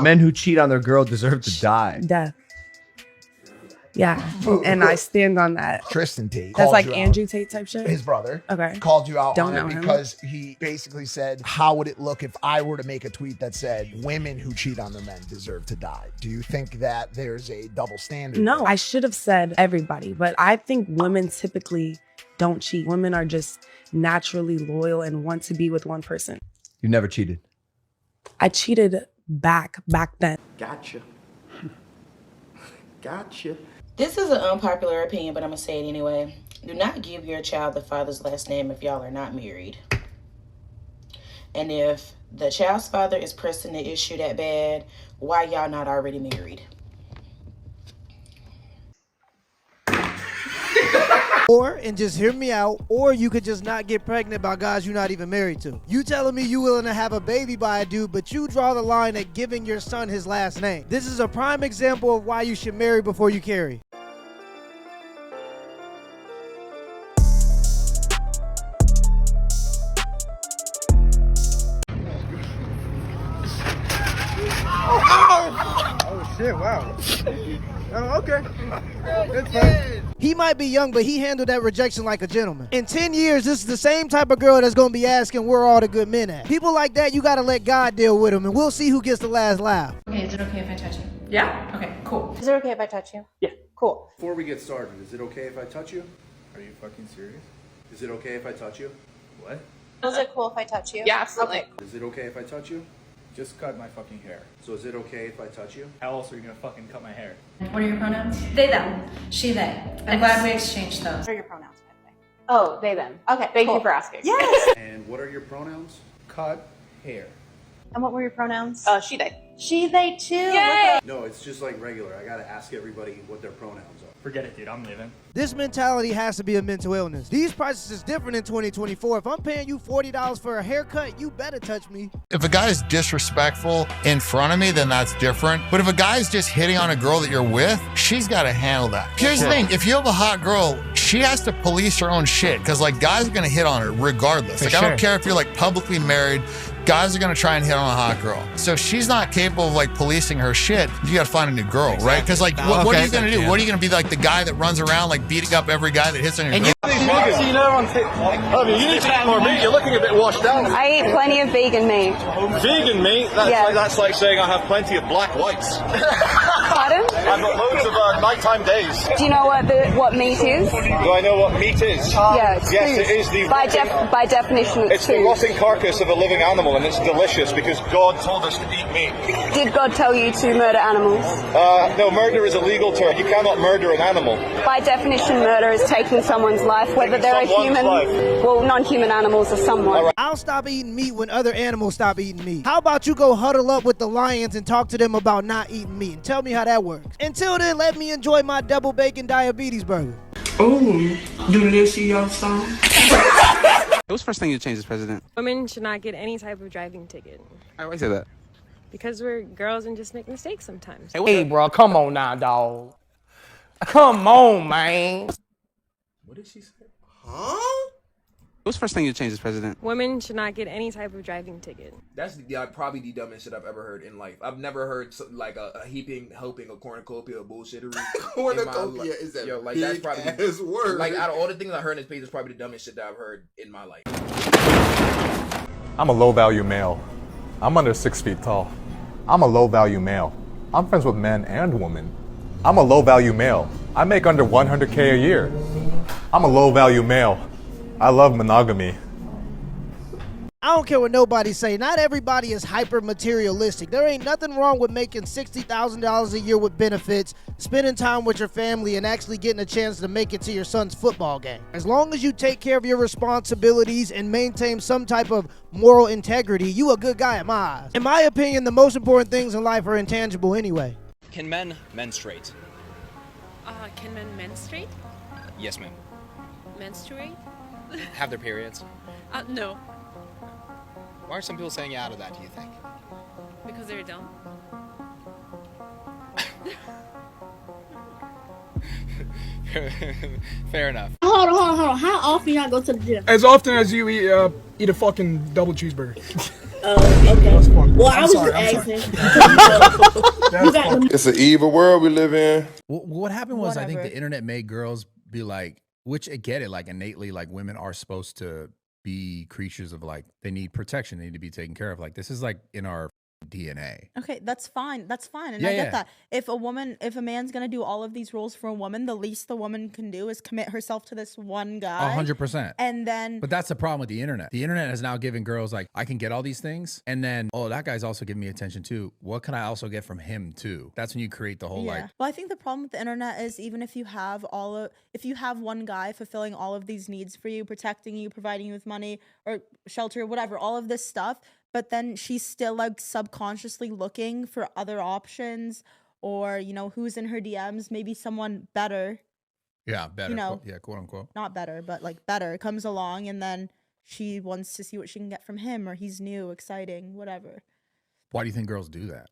Men who cheat on their girl deserve to die. Death. Yeah, and I stand on that. Tristan Tate. That's like called you Andrew out. Tate type shit? His brother. Okay. Called you out Don't on know it him. because he basically said, how would it look if I were to make a tweet that said women who cheat on their men deserve to die? Do you think that there's a double standard? No, I should have said everybody, but I think women typically don't cheat. Women are just naturally loyal and want to be with one person. You never cheated. I cheated back then. Gotcha. Gotcha. This is an unpopular opinion, but I'm going to say it anyway. Do not give your child the father's last name if y'all are not married. And if the child's father is pressing the issue that bad, why y'all not already married? Or, and just hear me out, or you could just not get pregnant by guys you're not even married to. You telling me you willing to have a baby by a dude, but you draw the line at giving your son his last name. This is a prime example of why you should marry before you carry. Oh shit, wow. Oh, okay. It's fine. He might be young, but he handled that rejection like a gentleman. In 10 years, this is the same type of girl that's gonna be asking where all the good men at. People like that, you gotta let God deal with them, and we'll see who gets the last laugh. Okay, is it okay if I touch you? Yeah. Okay, cool. Is it okay if I touch you? Yeah. Cool. Before we get started, is it okay if I touch you? Are you fucking serious? Is it okay if I touch you? What? Is it cool if I touch you? Yeah, absolutely. Okay. Is it okay if I touch you? Just cut my fucking hair. So is it okay if I touch you? How else are you gonna fucking cut my hair? What are your pronouns? They, them. She, they. I'm glad we exchanged those. What are your pronouns, by the way? Oh, they, them. Okay, Thank cool. you for asking. Yes! And what are your pronouns? Cut hair. And what were your pronouns? She, they. She, they, too. Yay! No, it's just like regular. I gotta ask everybody what their pronouns are. Forget it, dude. I'm leaving. This mentality has to be a mental illness. These prices is different in 2024. If I'm paying you $40 for a haircut, you better touch me. If a guy is disrespectful in front of me, then that's different. But if a guy's just hitting on a girl that you're with, she's got to handle that. Here's the thing. If you have a hot girl, she has to police her own shit because like guys are going to hit on her regardless. Like I don't care if you're like publicly married, guys are going to try and hit on a hot girl. So if she's not capable of like policing her shit, you got to find a new girl, right? Because like what are you going to do? What are you going to be like the guy that runs around like beating up every guy that hits on your girl? You need to eat more meat. You're looking a bit washed out. I eat plenty of vegan meat. Vegan meat? That's like saying I have plenty of black whites. Pardon? I've got loads of nighttime days. Do you know what meat is? Do I know what meat is? Yeah, it's yes, food. it is the By definition, it's the food. rotting carcass of a living animal, and it's delicious because God told us to eat meat. Did God tell you to murder animals? No, murder is a legal term. You cannot murder an animal. By definition, murder is taking someone's life, whether they're a someone's human, life. well, non-human animals or someone. I'll stop eating meat when other animals stop eating meat. How about you go huddle up with the lions and talk to them about not eating meat and tell me how that works. Until then, let me enjoy my double bacon diabetes burger. Oh, delicious. What's the first thing you change as president? Women should not get any type of driving ticket Why do I say that? because we're girls and just make mistakes sometimes. Hey, bro, come on now, dog. Come on, man. What did she say? Huh? What's the first thing you change as president? Women should not get any type of driving ticket. That's probably the dumbest shit I've ever heard in life. I've never heard like a helping a cornucopia of bullshittery. Cornucopia is that like that's probably ass word. Like out of all the things I heard in this page, it's probably the dumbest shit that I've heard in my life. I'm a low-value male. I'm under 6 feet tall. I'm a low-value male. I'm friends with men and women. I'm a low-value male. I make under 100K a year. I'm a low-value male. I love monogamy. I don't care what nobody say. Not everybody is hyper materialistic. There ain't nothing wrong with making $60,000 a year with benefits, spending time with your family, and actually getting a chance to make it to your son's football game. As long as you take care of your responsibilities and maintain some type of moral integrity, you a good guy in my eyes. In my opinion, the most important things in life are intangible anyway. Can men menstruate? Can men menstruate? Yes, ma'am. Menstruate? Have their periods? No, Why are some people saying yeah to that, do you think? because they're dumb. Fair enough. Hold on. How often y'all go to the gym? As often as you eat a fucking double cheeseburger. Okay. Well, I was sorry, just I'm asking. It's an evil world we live in. What happened was, I think Whatever. the internet made girls be like, which I get it, like innately, like women are supposed to be creatures of like, they need protection, they need to be taken care of. Like this is like in our DNA. Okay, that's fine. That's fine. And Yeah, I get yeah. that. If a man's gonna do all of these roles for a woman, the least the woman can do is commit herself to this one guy. 100%. And then But that's the problem with the internet. The internet has now given girls like, I can get all these things, and then, oh, that guy's also giving me attention too. What can I also get from him too? That's when you create the whole like. Well, I think the problem with the internet is even if you have if you have one guy fulfilling all of these needs for you, protecting you, providing you with money or shelter, whatever, all of this stuff, but then she's still like subconsciously looking for other options, or who's in her DMs, maybe someone better. Yeah, better. Yeah, quote unquote. Not better, but like better comes along, and then she wants to see what she can get from him, or he's new, exciting, whatever. Why do you think girls do that?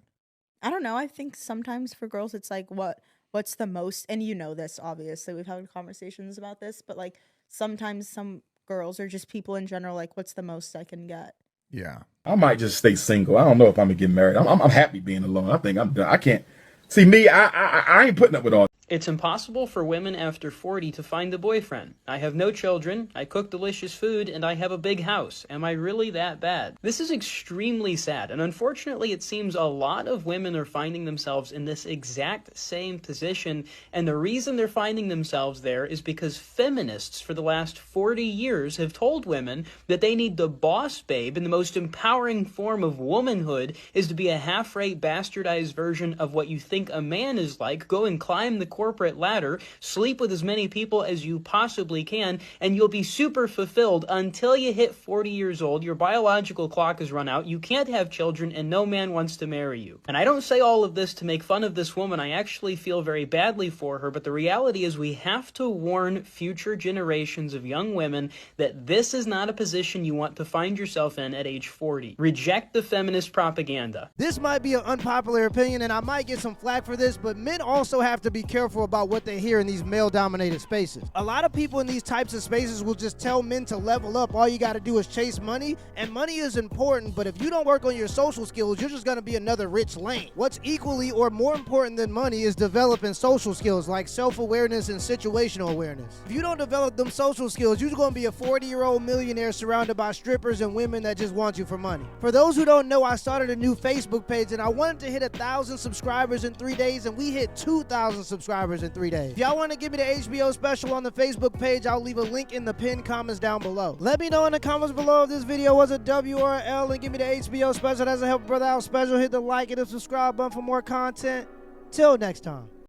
I don't know. I think sometimes for girls, it's like what's the most, and this, obviously, we've had conversations about this, but like sometimes some girls or just people in general, like, what's the most I can get? Yeah. I might just stay single. I don't know if I'm gonna get married. I'm happy being alone. I think I'm done. I can't see me. I ain't putting up with all. It's impossible for women after 40 to find a boyfriend. I have no children, I cook delicious food, and I have a big house. Am I really that bad? This is extremely sad, and unfortunately it seems a lot of women are finding themselves in this exact same position, and the reason they're finding themselves there is because feminists for the last 40 years have told women that they need the boss babe, and the most empowering form of womanhood is to be a half-rate bastardized version of what you think a man is like. Go and climb the corporate ladder, sleep with as many people as you possibly can, and you'll be super fulfilled until you hit 40 years old. Your biological clock has run out, you can't have children, and no man wants to marry you. And I don't say all of this to make fun of this woman. I actually feel very badly for her, but the reality is we have to warn future generations of young women that this is not a position you want to find yourself in at age 40. Reject the feminist propaganda. This might be an unpopular opinion, and I might get some flack for this, but men also have to be careful about what they hear in these male-dominated spaces. A lot of people in these types of spaces will just tell men to level up. All you got to do is chase money, and money is important, but if you don't work on your social skills, you're just going to be another rich lane. What's equally or more important than money is developing social skills like self-awareness and situational awareness. If you don't develop them social skills, you're going to be a 40-year-old millionaire surrounded by strippers and women that just want you for money. For those who don't know, I started a new Facebook page, and I wanted to hit 1,000 subscribers in 3 days, and we hit 2,000 subscribers in 3 days. If y'all want to give me the HBO special on the Facebook page, I'll leave a link in the pinned comments down below. Let me know in the comments below if this video was a W or a L, and give me the HBO special. That's a help brother out special. Hit the like and the subscribe button for more content. Till next time.